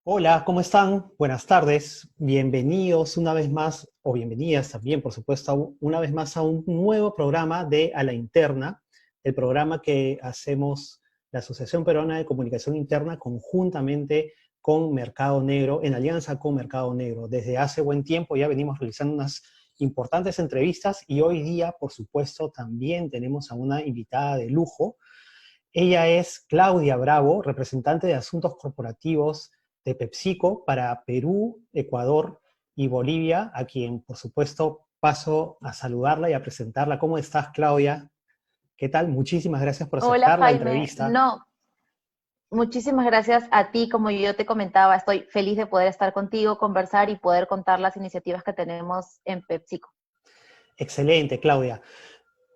Hola, ¿cómo están? Buenas tardes. Bienvenidos una vez más, o bienvenidas también, por supuesto, una vez más a un nuevo programa de A la Interna, el programa que hacemos la Asociación Peruana de Comunicación Interna conjuntamente con Mercado Negro, en alianza con Mercado Negro. Desde hace buen tiempo ya venimos realizando unas importantes entrevistas y hoy día, por supuesto, también tenemos a una invitada de lujo. Ella es Claudia Bravo, representante de Asuntos Corporativos de PepsiCo para Perú, Ecuador y Bolivia, a quien, por supuesto, paso a saludarla y a presentarla. ¿Cómo estás, Claudia? ¿Qué tal? Muchísimas gracias por Hola aceptar la Jaime, entrevista. no, muchísimas gracias a ti, como yo te comentaba, estoy feliz de poder estar contigo, conversar y poder contar las iniciativas que tenemos en PepsiCo. Excelente, Claudia.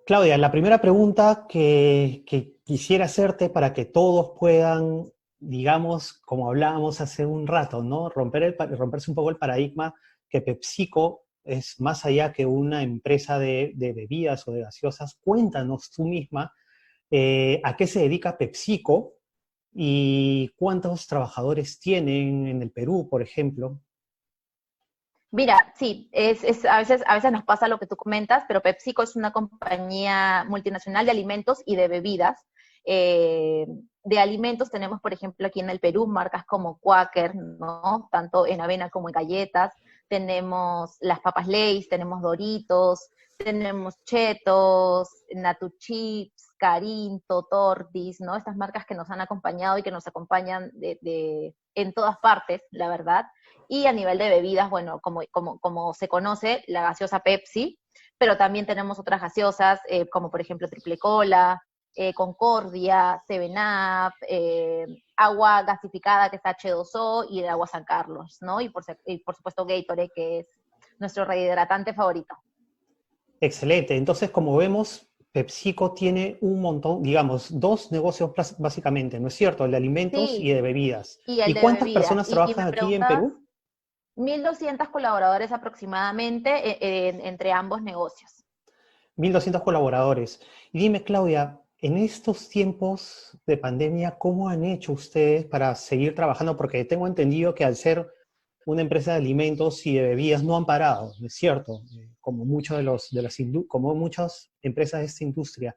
Claudia, la primera pregunta que quisiera hacerte para que todos puedan, digamos, como hablábamos hace un rato, ¿no? Romperse un poco el paradigma que PepsiCo es más allá que una empresa de bebidas o de gaseosas. Cuéntanos tú misma a qué se dedica PepsiCo y cuántos trabajadores tienen en el Perú, por ejemplo. Mira, sí, a veces nos pasa lo que tú comentas, pero PepsiCo es una compañía multinacional de alimentos y de bebidas. Eh, de alimentos tenemos, por ejemplo, aquí en el Perú marcas como Quaker, ¿no? Tanto en avena como en galletas. Tenemos las papas Lay's, tenemos Doritos, tenemos Cheetos, Natu Chips, Carinto, Tortis, ¿no? Estas marcas que nos han acompañado y que nos acompañan en todas partes, la verdad. Y a nivel de bebidas, bueno, como se conoce, la gaseosa Pepsi, pero también tenemos otras gaseosas, como por ejemplo Triple Cola, Concordia, Seven Up, agua gasificada que es H2O y el agua San Carlos, ¿no? Y por supuesto Gatorade, que es nuestro rehidratante favorito. Excelente. Entonces, como vemos, PepsiCo tiene un montón, digamos, dos negocios básicamente, ¿no es cierto? El de alimentos y Sí, de bebidas. y el ¿Y de cuántas bebidas. personas Y me trabajan aquí en preguntas, Perú? 1.200 colaboradores aproximadamente entre ambos negocios. 1.200 colaboradores. Y dime, Claudia, en estos tiempos de pandemia, ¿cómo han hecho ustedes para seguir trabajando? Porque tengo entendido que al ser una empresa de alimentos y de bebidas no han parado, ¿no es cierto? Como muchos como muchas empresas de esta industria.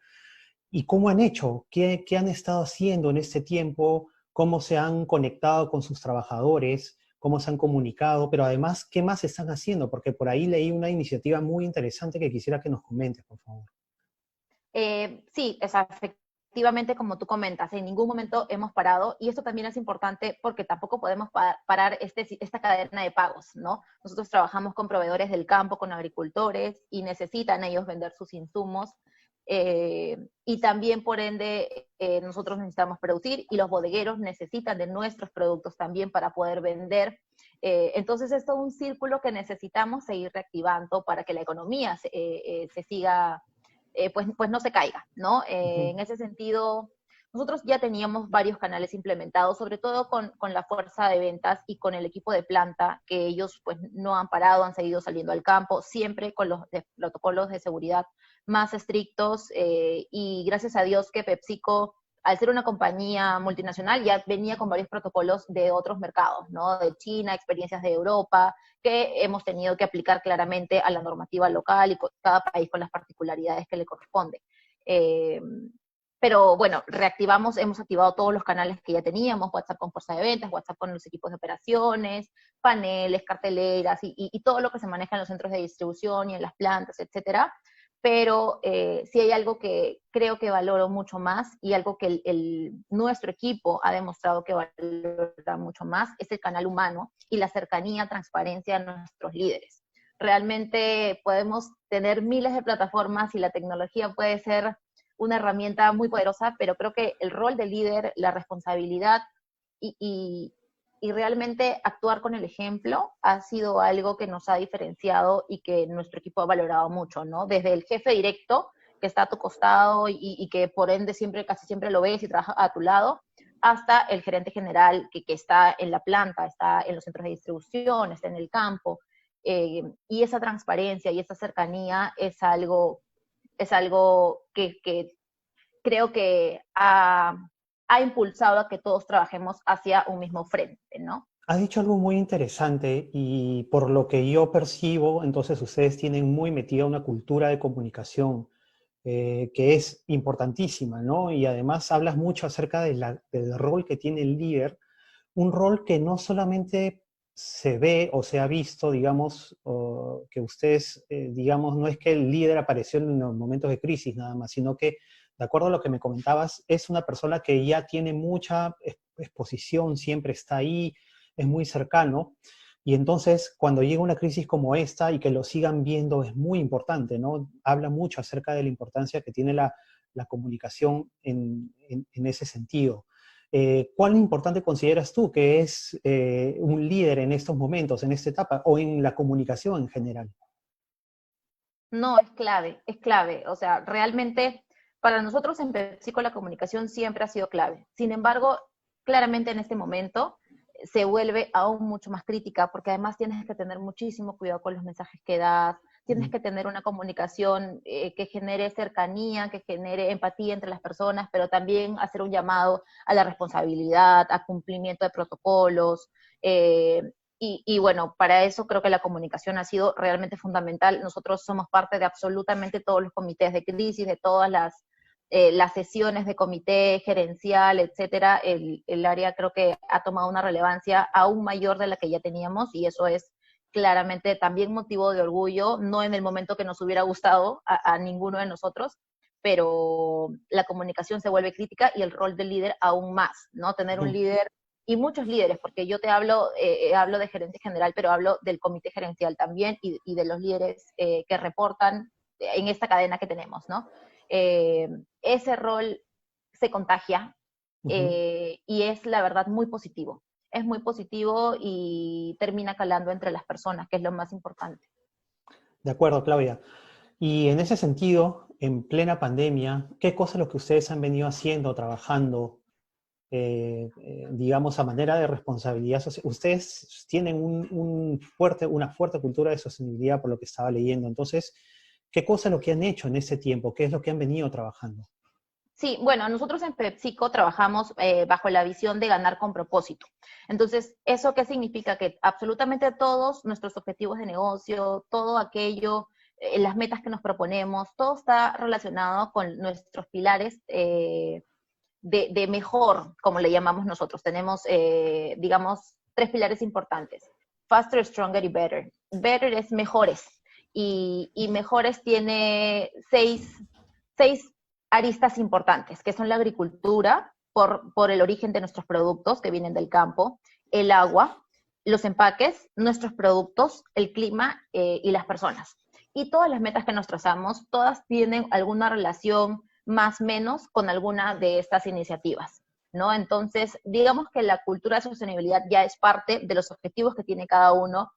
¿Y cómo han hecho? ¿Qué han estado haciendo en este tiempo? ¿Cómo se han conectado con sus trabajadores? ¿Cómo se han comunicado? Pero además, ¿qué más están haciendo? Porque por ahí leí una iniciativa muy interesante que quisiera que nos comentes, por favor. Sí, o sea, efectivamente, como tú comentas, en ningún momento hemos parado y esto también es importante porque tampoco podemos parar esta cadena de pagos, ¿no? Nosotros trabajamos con proveedores del campo, con agricultores y necesitan ellos vender sus insumos y también, por ende, nosotros necesitamos producir y los bodegueros necesitan de nuestros productos también para poder vender. Entonces, es todo un círculo que necesitamos seguir reactivando para que la economía se siga pues no se caiga, ¿no? Ujú. En ese sentido, nosotros ya teníamos varios canales implementados, sobre todo con la fuerza de ventas y con el equipo de planta, que ellos pues no han parado, han seguido saliendo al campo, siempre con los protocolos de seguridad más estrictos y gracias a Dios que PepsiCo al ser una compañía multinacional, ya venía con varios protocolos de otros mercados, ¿no? De China, experiencias de Europa, que hemos tenido que aplicar claramente a la normativa local y cada país con las particularidades que le corresponde. Eh, pero bueno, hemos activado todos los canales que ya teníamos, WhatsApp con fuerza de ventas, WhatsApp con los equipos de operaciones, paneles, carteleras y todo lo que se maneja en los centros de distribución y en las plantas, etcétera. Pero sí hay algo que creo que valoro mucho más y algo que nuestro equipo ha demostrado que valora mucho más, es el canal humano y la cercanía, transparencia a nuestros líderes. Realmente podemos tener miles de plataformas y la tecnología puede ser una herramienta muy poderosa, pero creo que el rol del líder, la responsabilidad y, y, y realmente actuar con el ejemplo ha sido algo que nos ha diferenciado y que nuestro equipo ha valorado mucho, ¿no? Desde el jefe directo, que está a tu costado y que por ende casi siempre lo ves y trabaja a tu lado, hasta el gerente general que está en la planta, está en los centros de distribución, está en el campo. Y esa transparencia y esa cercanía es algo que creo que ha impulsado a que todos trabajemos hacia un mismo frente, ¿no? Has dicho algo muy interesante y por lo que yo percibo, entonces ustedes tienen muy metida una cultura de comunicación que es importantísima, ¿no? Y además hablas mucho acerca del rol que tiene el líder, un rol que no solamente se ve o se ha visto, digamos, o que ustedes, digamos, no es que el líder apareció en los momentos de crisis nada más, sino que, de acuerdo a lo que me comentabas, es una persona que ya tiene mucha exposición, siempre está ahí, es muy cercano. Y entonces, cuando llega una crisis como esta y que lo sigan viendo es muy importante, ¿no? Habla mucho acerca de la importancia que tiene la comunicación en ese sentido. ¿Cuál importante consideras tú que es un líder en estos momentos, en esta etapa, o en la comunicación en general? No, es clave, es clave. O sea, realmente para nosotros en PepsiCo la comunicación siempre ha sido clave. Sin embargo, claramente en este momento se vuelve aún mucho más crítica porque además tienes que tener muchísimo cuidado con los mensajes que das, tienes Ujú. que tener una comunicación que genere cercanía, que genere empatía entre las personas, pero también hacer un llamado a la responsabilidad, a cumplimiento de protocolos. Y bueno, para eso creo que la comunicación ha sido realmente fundamental. Nosotros somos parte de absolutamente todos los comités de crisis, de todas las sesiones de comité gerencial, etcétera. El área creo que ha tomado una relevancia aún mayor de la que ya teníamos y eso es claramente también motivo de orgullo, no en el momento que nos hubiera gustado a ninguno de nosotros, pero la comunicación se vuelve crítica y el rol del líder aún más, ¿no? Tener un Ujú. líder y muchos líderes, porque yo te hablo de gerente general, pero hablo del comité gerencial también y de los líderes que reportan en esta cadena que tenemos, ¿no? Eh, Ese rol se contagia Ujú. y es la verdad muy positivo. Es muy positivo y termina calando entre las personas, que es lo más importante. De acuerdo, Claudia. Y en ese sentido, en plena pandemia, ¿qué cosa es lo que ustedes han venido haciendo, trabajando, digamos, a manera de responsabilidad social? Ustedes tienen una fuerte cultura de sostenibilidad por lo que estaba leyendo. Entonces, ¿qué cosa es lo que han hecho en ese tiempo? ¿Qué es lo que han venido trabajando? Sí, bueno, nosotros en PepsiCo trabajamos bajo la visión de ganar con propósito. Entonces, ¿eso qué significa? Que absolutamente todos nuestros objetivos de negocio, todo aquello, las metas que nos proponemos, todo está relacionado con nuestros pilares de mejor, como le llamamos nosotros. Tenemos, digamos, tres pilares importantes. Faster, Stronger y Better. Better es mejores. Y mejores tiene seis aristas importantes, que son la agricultura, por el origen de nuestros productos que vienen del campo, el agua, los empaques, nuestros productos, el clima y las personas. Y todas las metas que nos trazamos, todas tienen alguna relación más o menos con alguna de estas iniciativas, ¿no? Entonces, digamos que la cultura de sostenibilidad ya es parte de los objetivos que tiene cada uno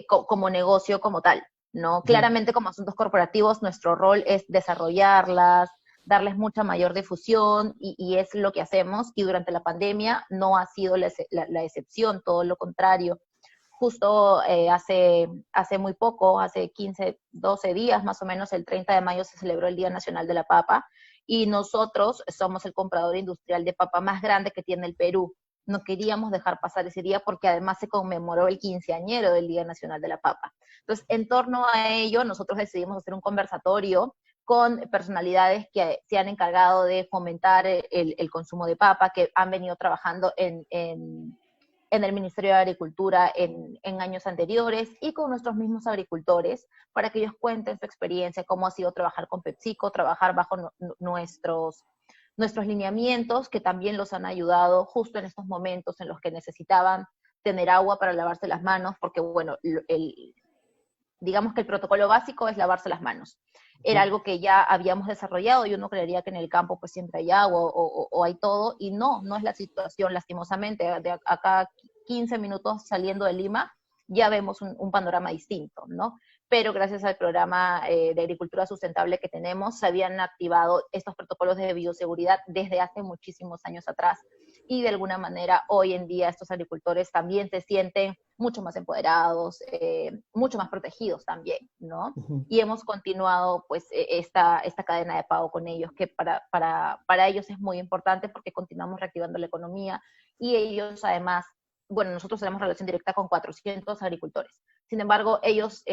como negocio como tal, ¿no? Ujú. Claramente como asuntos corporativos nuestro rol es desarrollarlas, darles mucha mayor difusión y es lo que hacemos y durante la pandemia no ha sido la excepción, todo lo contrario. Justo hace muy poco, hace 15, 12 días más o menos, el 30 de mayo se celebró el Día Nacional de la Papa y nosotros somos el comprador industrial de papa más grande que tiene el Perú. No queríamos dejar pasar ese día porque además se conmemoró el quinceañero del Día Nacional de la Papa. Entonces, en torno a ello, nosotros decidimos hacer un conversatorio con personalidades que se han encargado de fomentar el consumo de papa, que han venido trabajando en el Ministerio de Agricultura en años anteriores y con nuestros mismos agricultores para que ellos cuenten su experiencia, cómo ha sido trabajar con PepsiCo, trabajar bajo nuestros lineamientos que también los han ayudado justo en estos momentos en los que necesitaban tener agua para lavarse las manos, porque bueno, digamos que el protocolo básico es lavarse las manos. Era Ujú. algo que ya habíamos desarrollado y uno creería que en el campo pues siempre hay agua o hay todo y no, no es la situación lastimosamente. De acá 15 minutos saliendo de Lima ya vemos un panorama distinto, ¿no? Pero gracias al programa de agricultura sustentable que tenemos, se habían activado estos protocolos de bioseguridad desde hace muchísimos años atrás y de alguna manera hoy en día estos agricultores también se sienten mucho más empoderados, mucho más protegidos también, ¿no? Ujú. Y hemos continuado pues esta cadena de pago con ellos, que para ellos es muy importante porque continuamos reactivando la economía y ellos además, bueno, nosotros tenemos relación directa con 400 agricultores. Sin embargo, ellos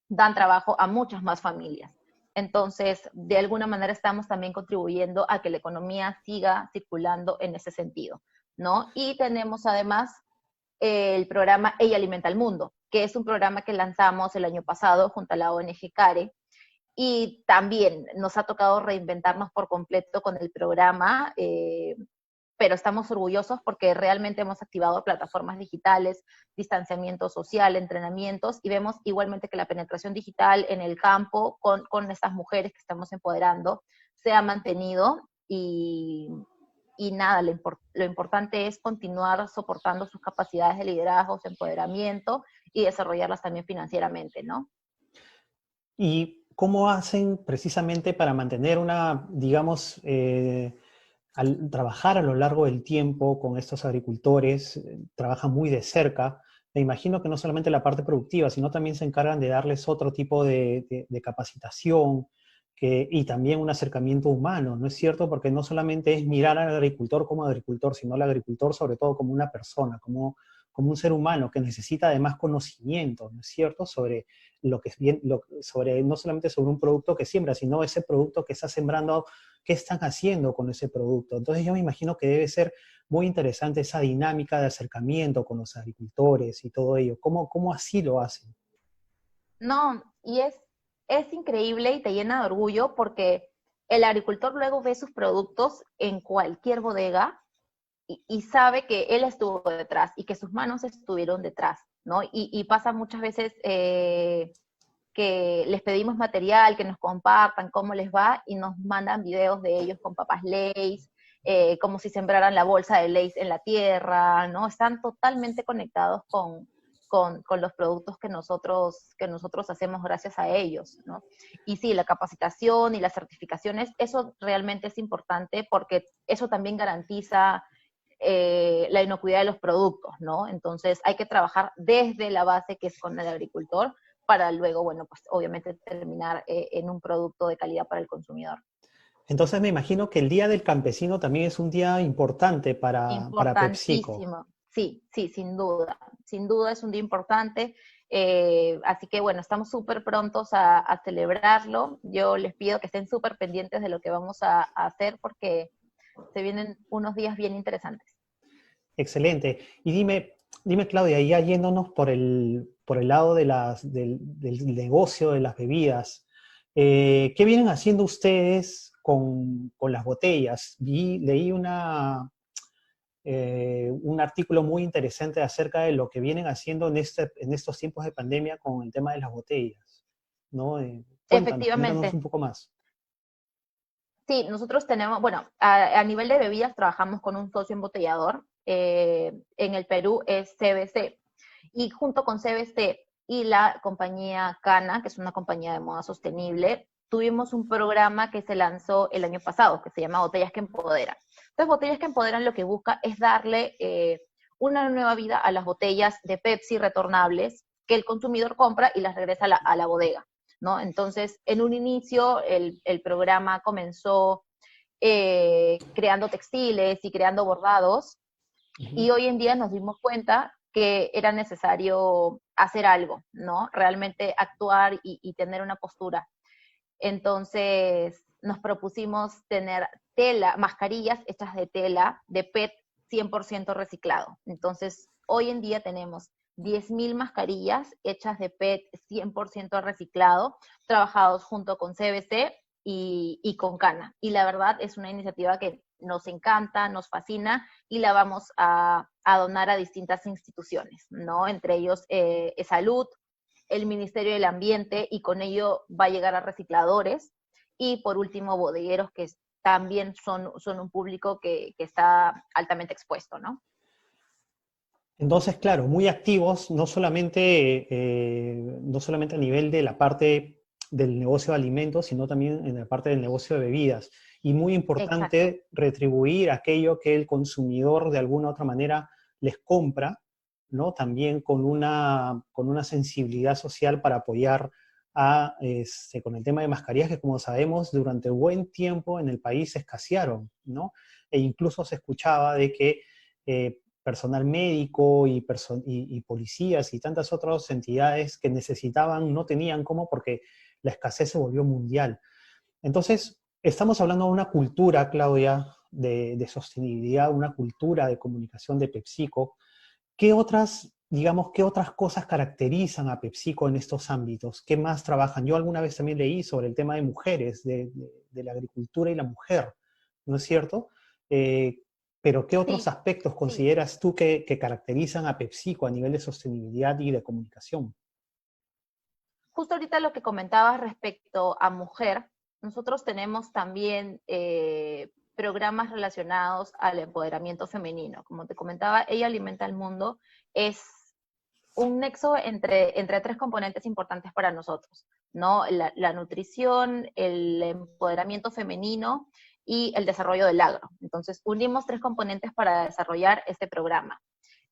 dan trabajo a muchas más familias. Entonces, de alguna manera estamos también contribuyendo a que la economía siga circulando en ese sentido, ¿no? Y tenemos además el programa Ella Alimenta al Mundo, que es un programa que lanzamos el año pasado junto a la ONG CARE, y también nos ha tocado reinventarnos por completo con el programa, pero estamos orgullosos porque realmente hemos activado plataformas digitales, distanciamiento social, entrenamientos, y vemos igualmente que la penetración digital en el campo con estas mujeres que estamos empoderando se ha mantenido, y nada, lo importante es continuar soportando sus capacidades de liderazgo, su empoderamiento y desarrollarlas también financieramente, ¿no? ¿Y cómo hacen precisamente para mantener una, digamos, al trabajar a lo largo del tiempo con estos agricultores, trabajan muy de cerca? Me imagino que no solamente la parte productiva, sino también se encargan de darles otro tipo de capacitación y también un acercamiento humano, ¿no es cierto? Porque no solamente es mirar al agricultor como agricultor, sino al agricultor sobre todo como una persona, como un ser humano que necesita además conocimiento, ¿no es cierto? Sobre lo que es bien, sobre, no solamente sobre un producto que siembra, sino ese producto que está sembrando, qué están haciendo con ese producto. Entonces yo me imagino que debe ser muy interesante esa dinámica de acercamiento con los agricultores y todo ello. ¿Cómo así lo hacen? No, y es increíble y te llena de orgullo porque el agricultor luego ve sus productos en cualquier bodega y sabe que él estuvo detrás y que sus manos estuvieron detrás, ¿no? Y pasa muchas veces que les pedimos material, que nos compartan cómo les va y nos mandan videos de ellos con papas Lay's, como si sembraran la bolsa de Lay's en la tierra, ¿no? Están totalmente conectados con los productos que nosotros hacemos gracias a ellos, ¿no? Y sí, la capacitación y las certificaciones, eso realmente es importante porque eso también garantiza la inocuidad de los productos, ¿no? Entonces hay que trabajar desde la base que es con el agricultor para luego, bueno, pues obviamente terminar en un producto de calidad para el consumidor. Entonces me imagino que el Día del Campesino también es un día importante para PepsiCo. Importantísimo, sí, sí, sin duda es un día importante, así que bueno, estamos súper prontos a celebrarlo. Yo les pido que estén súper pendientes de lo que vamos a hacer porque se vienen unos días bien interesantes. Excelente. Y dime Claudia, ya yéndonos por el lado de del negocio de las bebidas, ¿qué vienen haciendo ustedes con las botellas? Leí un artículo muy interesante acerca de lo que vienen haciendo en estos tiempos de pandemia con el tema de las botellas, ¿no? Coméntanos Efectivamente, un poco más. sí, nosotros tenemos, bueno, a nivel de bebidas trabajamos con un socio embotellador, en el Perú es CBC, y junto con CBC y la compañía Cana, que es una compañía de moda sostenible, tuvimos un programa que se lanzó el año pasado, que se llama Botellas que Empoderan. Entonces, Botellas que Empoderan lo que busca es darle una nueva vida a las botellas de Pepsi retornables que el consumidor compra y las regresa a la bodega, ¿no? Entonces, en un inicio, el programa comenzó creando textiles y creando bordados, Ujú. y hoy en día nos dimos cuenta que era necesario hacer algo, ¿no? Realmente actuar y tener una postura. Entonces nos propusimos tener tela, mascarillas hechas de tela, de PET 100% reciclado. Entonces hoy en día tenemos 10.000 mascarillas hechas de PET 100% reciclado, trabajados junto con CBC y con Cana. Y la verdad es una iniciativa que nos encanta, nos fascina y la vamos a donar a distintas instituciones, ¿no? Entre ellos Salud, el Ministerio del Ambiente, y con ello va a llegar a recicladores. Y por último, bodegueros, que también son un público que está altamente expuesto, ¿no? Entonces, claro, muy activos, no solamente a nivel de la parte del negocio de alimentos, sino también en la parte del negocio de bebidas. Y muy Exacto. importante retribuir aquello que el consumidor de alguna u otra manera les compra, ¿no? También con una sensibilidad social para apoyar con el tema de mascarillas que, como sabemos, durante buen tiempo en el país escasearon, ¿no? E incluso se escuchaba de que personal médico y policías y tantas otras entidades que necesitaban, no tenían cómo porque la escasez se volvió mundial. Entonces, estamos hablando de una cultura, Claudia, de sostenibilidad, una cultura de comunicación de PepsiCo. ¿Qué otras, digamos, qué otras cosas caracterizan a PepsiCo en estos ámbitos? ¿Qué más trabajan? Yo alguna vez también leí sobre el tema de mujeres, de la agricultura y la mujer, ¿no es cierto? Eh, pero ¿qué otros Sí, aspectos sí. consideras tú que caracterizan a PepsiCo a nivel de sostenibilidad y de comunicación? Justo ahorita lo que comentabas respecto a mujer, nosotros tenemos también programas relacionados al empoderamiento femenino. Como te comentaba, Ella Alimenta al Mundo es un nexo entre tres componentes importantes para nosotros, ¿no? La nutrición, el empoderamiento femenino y el desarrollo del agro. Entonces, unimos tres componentes para desarrollar este programa.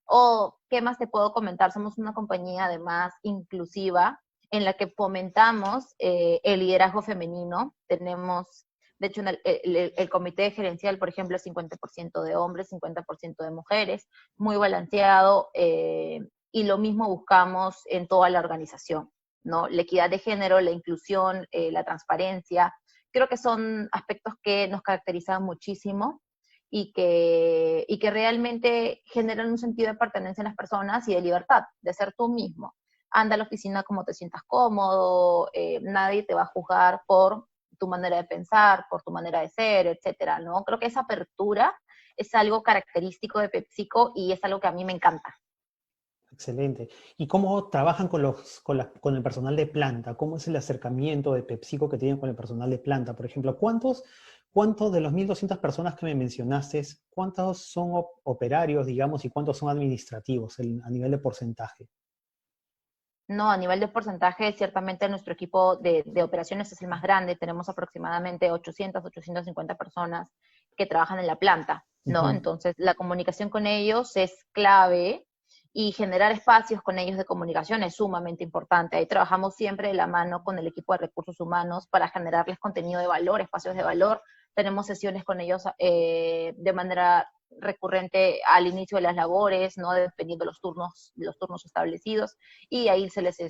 O, ¿qué más te puedo comentar? Somos una compañía además inclusiva en la que fomentamos el liderazgo femenino. Tenemos, de hecho, el comité gerencial, por ejemplo, es 50% de hombres, 50% de mujeres, muy balanceado, y lo mismo buscamos en toda la organización, ¿no? La equidad de género, la inclusión, la transparencia, creo que son aspectos que nos caracterizan muchísimo y que realmente generan un sentido de pertenencia en las personas y de libertad, de ser tú mismo. Anda a la oficina como te sientas cómodo, nadie te va a juzgar por tu manera de pensar, por tu manera de ser, etcétera, ¿no? Creo que esa apertura es algo característico de PepsiCo y es algo que a mí me encanta. Excelente. ¿Y cómo trabajan con el personal de planta? ¿Cómo es el acercamiento de PepsiCo que tienen con el personal de planta? Por ejemplo, ¿cuántos de los 1.200 personas que me mencionaste, cuántos son operarios, digamos, y cuántos son administrativos a nivel de porcentaje? No, a nivel de porcentaje, ciertamente nuestro equipo de operaciones es el más grande. Tenemos aproximadamente 800, 850 personas que trabajan en la planta, ¿no? Ujú. Entonces, la comunicación con ellos es clave y generar espacios con ellos de comunicación es sumamente importante. Ahí trabajamos siempre de la mano con el equipo de recursos humanos para generarles contenido de valor, espacios de valor. Tenemos sesiones con ellos de manera recurrente al inicio de las labores, ¿no? Dependiendo de los turnos establecidos, y ahí se les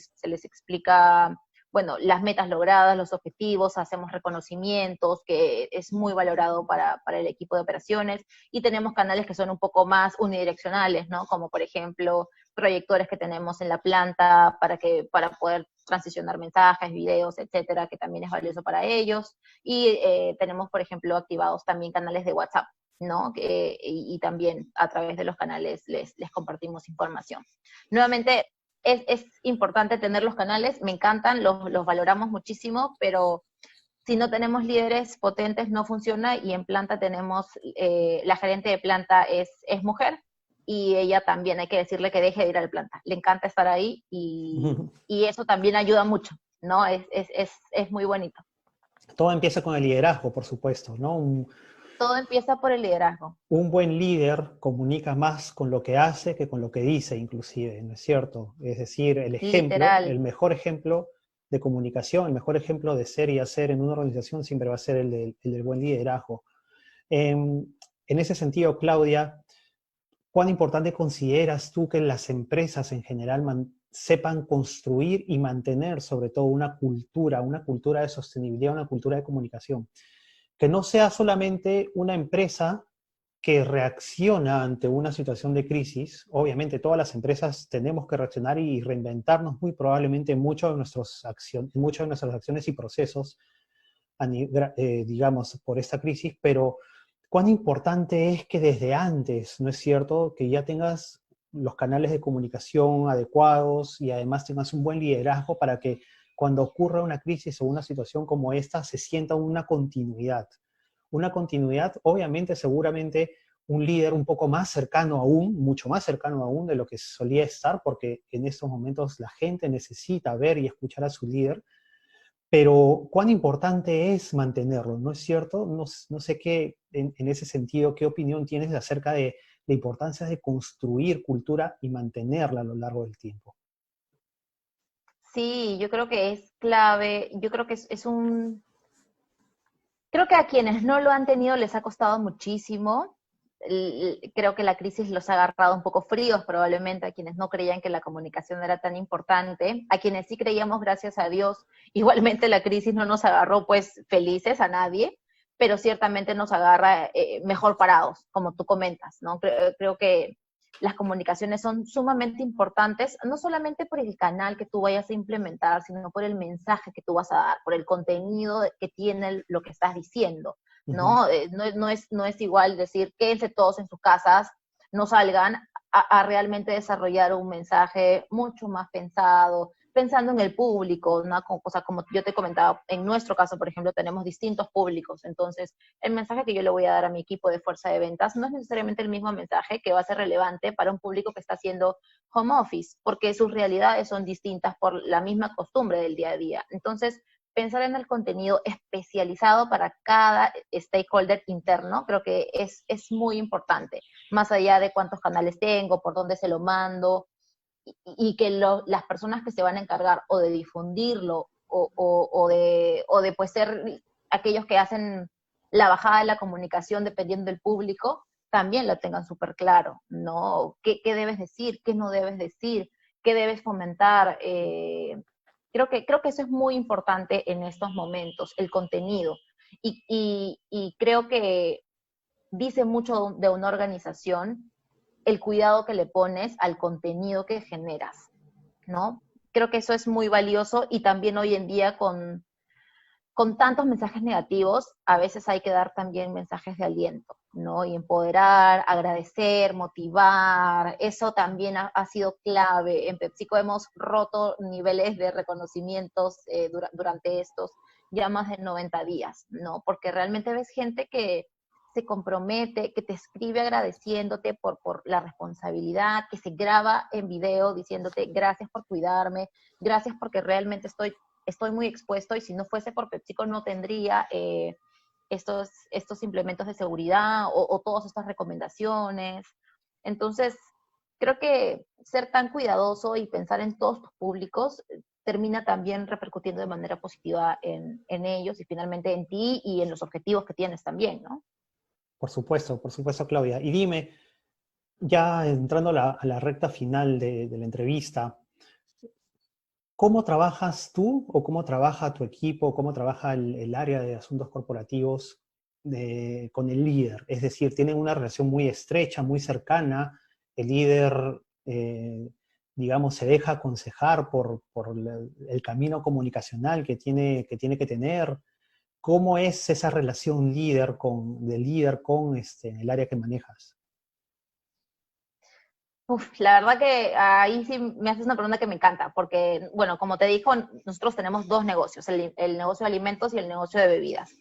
explica, bueno, las metas logradas, los objetivos, hacemos reconocimientos, que es muy valorado para el equipo de operaciones, y tenemos canales que son un poco más unidireccionales, ¿no? Como por ejemplo, proyectores que tenemos en la planta para poder transicionar mensajes, videos, etcétera, que también es valioso para ellos. Y tenemos, por ejemplo, activados también canales de WhatsApp, ¿no? Y también a través de los canales les compartimos información. Nuevamente, es importante tener los canales, me encantan, los valoramos muchísimo, pero si no tenemos líderes potentes no funciona, y en planta tenemos, la gerente de planta es mujer, y ella también hay que decirle que deje de ir a la planta, le encanta estar ahí y eso también ayuda mucho, ¿no? Es muy bonito. Todo empieza con el liderazgo, por supuesto, ¿no? Todo empieza por el liderazgo. Un buen líder comunica más con lo que hace que con lo que dice, inclusive, ¿no es cierto? Es decir, el ejemplo, Literal. el mejor ejemplo de comunicación, el mejor ejemplo de ser y hacer en una organización siempre va a ser el del buen liderazgo. En ese sentido, Claudia, ¿cuán importante consideras tú que las empresas en general sepan construir y mantener sobre todo una cultura de sostenibilidad, una cultura de comunicación? Que no sea solamente una empresa que reacciona ante una situación de crisis. Obviamente todas las empresas tenemos que reaccionar y reinventarnos muy probablemente en muchas de nuestras acciones y procesos, digamos, por esta crisis, pero cuán importante es que desde antes, ¿no es cierto?, que ya tengas los canales de comunicación adecuados y además tengas un buen liderazgo para que cuando ocurra una crisis o una situación como esta se sienta una continuidad. Una continuidad, obviamente, seguramente un líder un poco más cercano aún, mucho más cercano aún de lo que solía estar, porque en estos momentos la gente necesita ver y escuchar a su líder, pero cuán importante es mantenerlo, ¿no es cierto? No sé qué, en ese sentido, qué opinión tienes acerca de la importancia de construir cultura y mantenerla a lo largo del tiempo. Sí, yo creo que es clave, yo creo que es un, creo que a quienes no lo han tenido les ha costado muchísimo, creo que la crisis los ha agarrado un poco fríos probablemente a quienes no creían que la comunicación era tan importante, a quienes sí creíamos, gracias a Dios, igualmente la crisis no nos agarró pues felices a nadie, pero ciertamente nos agarra mejor parados, como tú comentas, ¿no? Creo que las comunicaciones son sumamente importantes, no solamente por el canal que tú vayas a implementar, sino por el mensaje que tú vas a dar, por el contenido que tiene lo que estás diciendo, Ujú. ¿no? No es igual decir, quédense todos en sus casas, no salgan, a realmente desarrollar un mensaje mucho más pensado, pensando en el público, ¿no? O sea, como yo te comentaba, en nuestro caso, por ejemplo, tenemos distintos públicos, entonces el mensaje que yo le voy a dar a mi equipo de fuerza de ventas no es necesariamente el mismo mensaje que va a ser relevante para un público que está haciendo home office, porque sus realidades son distintas por la misma costumbre del día a día. Entonces, pensar en el contenido especializado para cada stakeholder interno, creo que es muy importante, más allá de cuántos canales tengo, por dónde se lo mando, y que las personas que se van a encargar o de difundirlo o de pues ser aquellos que hacen la bajada de la comunicación dependiendo del público, también lo tengan súper claro, ¿no? ¿Qué debes decir? ¿Qué no debes decir? ¿Qué debes fomentar? Creo que eso es muy importante en estos momentos, el contenido. Y creo que dice mucho de una organización el cuidado que le pones al contenido que generas, ¿no? Creo que eso es muy valioso y también hoy en día con tantos mensajes negativos, a veces hay que dar también mensajes de aliento, ¿no? Y empoderar, agradecer, motivar, eso también ha sido clave. En PepsiCo hemos roto niveles de reconocimientos durante estos ya más de 90 días, ¿no? Porque realmente ves gente que se compromete, que te escribe agradeciéndote por la responsabilidad, que se graba en video diciéndote gracias por cuidarme, gracias porque realmente estoy muy expuesto y si no fuese por PepsiCo no tendría estos implementos de seguridad o todas estas recomendaciones. Entonces, creo que ser tan cuidadoso y pensar en todos tus públicos termina también repercutiendo de manera positiva en ellos y finalmente en ti y en los objetivos que tienes también, ¿no? Por supuesto, Claudia. Y dime, ya entrando a la recta final de la entrevista, ¿cómo trabajas tú o cómo trabaja tu equipo, cómo trabaja el área de asuntos corporativos con el líder? Es decir, ¿tienen una relación muy estrecha, muy cercana? ¿El líder, digamos, se deja aconsejar por el camino comunicacional que tiene que tener? ¿Cómo es esa relación de líder con el área que manejas? Uf, la verdad que ahí sí me haces una pregunta que me encanta, porque, bueno, como te dijo, nosotros tenemos dos negocios, el negocio de alimentos y el negocio de bebidas.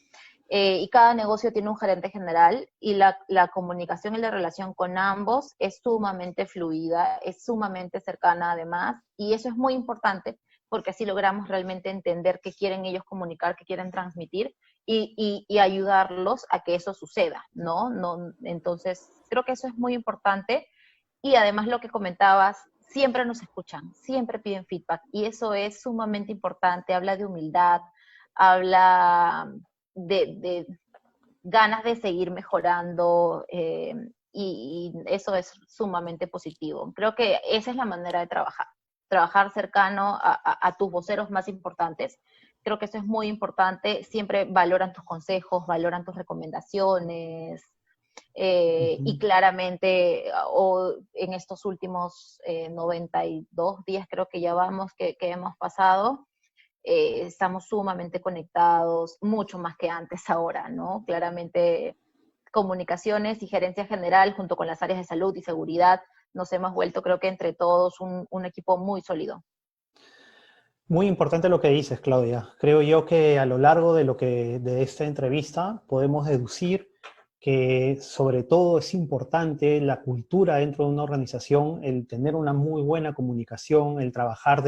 Y cada negocio tiene un gerente general y la comunicación y la relación con ambos es sumamente fluida, es sumamente cercana además, y eso es muy importante porque así logramos realmente entender qué quieren ellos comunicar, qué quieren transmitir y ayudarlos a que eso suceda, ¿no? No, entonces, creo que eso es muy importante y además lo que comentabas, siempre nos escuchan, siempre piden feedback y eso es sumamente importante, habla de humildad, habla de ganas de seguir mejorando y eso es sumamente positivo. Creo que esa es la manera de trabajar cercano a tus voceros más importantes. Creo que eso es muy importante, siempre valoran tus consejos, valoran tus recomendaciones, y Ujú. claramente o en estos últimos 92 días creo que ya vamos, que hemos pasado, estamos sumamente conectados, mucho más que antes ahora, ¿no? Claramente comunicaciones y gerencia general junto con las áreas de salud y seguridad nos hemos vuelto creo que entre todos un equipo muy sólido. Muy importante lo que dices, Claudia. Creo yo que a lo largo de esta entrevista podemos deducir que sobre todo es importante la cultura dentro de una organización, el tener una muy buena comunicación, el trabajar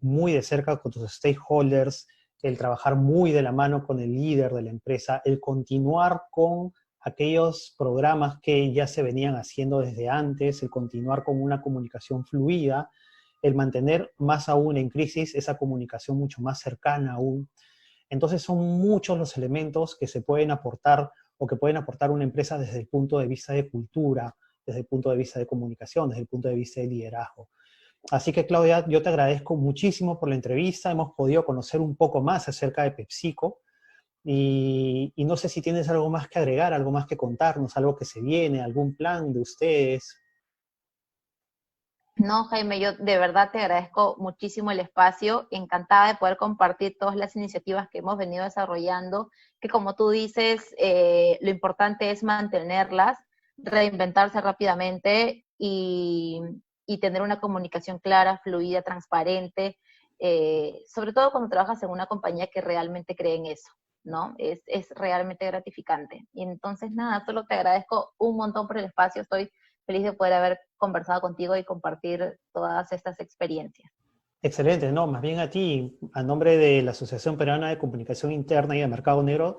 muy de cerca con tus stakeholders, el trabajar muy de la mano con el líder de la empresa, el continuar con aquellos programas que ya se venían haciendo desde antes, el continuar con una comunicación fluida, el mantener más aún en crisis esa comunicación mucho más cercana aún. Entonces son muchos los elementos que se pueden aportar o que pueden aportar una empresa desde el punto de vista de cultura, desde el punto de vista de comunicación, desde el punto de vista de liderazgo. Así que, Claudia, yo te agradezco muchísimo por la entrevista. Hemos podido conocer un poco más acerca de PepsiCo. Y no sé si tienes algo más que agregar, algo más que contarnos, algo que se viene, algún plan de ustedes. No, Jaime, yo de verdad te agradezco muchísimo el espacio, encantada de poder compartir todas las iniciativas que hemos venido desarrollando, que como tú dices, lo importante es mantenerlas, reinventarse rápidamente y tener una comunicación clara, fluida, transparente, sobre todo cuando trabajas en una compañía que realmente cree en eso, ¿no? Es realmente gratificante. Y entonces, nada, solo te agradezco un montón por el espacio, estoy feliz de poder haber conversado contigo y compartir todas estas experiencias. Excelente, no, más bien a ti, a nombre de la Asociación Peruana de Comunicación Interna y de Mercado Negro,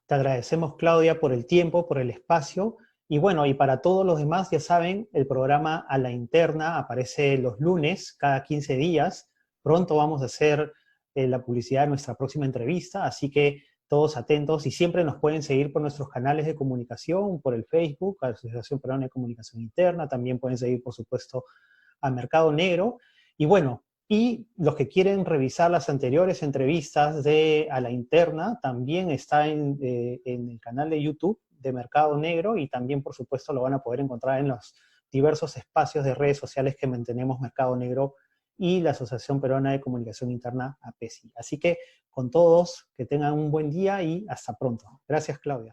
te agradecemos, Claudia, por el tiempo, por el espacio. Y bueno, y para todos los demás, ya saben, el programa A la Interna aparece los lunes, cada 15 días. Pronto vamos a hacer la publicidad de nuestra próxima entrevista, así que todos atentos y siempre nos pueden seguir por nuestros canales de comunicación, por el Facebook, a la Asociación Peruana de Comunicación Interna, también pueden seguir, por supuesto, a Mercado Negro. Y bueno, y los que quieren revisar las anteriores entrevistas de A la Interna, también está en el canal de YouTube de Mercado Negro y también, por supuesto, lo van a poder encontrar en los diversos espacios de redes sociales que mantenemos Mercado Negro y la Asociación Peruana de Comunicación Interna, APECI. Así que con todos, que tengan un buen día y hasta pronto. Gracias, Claudia.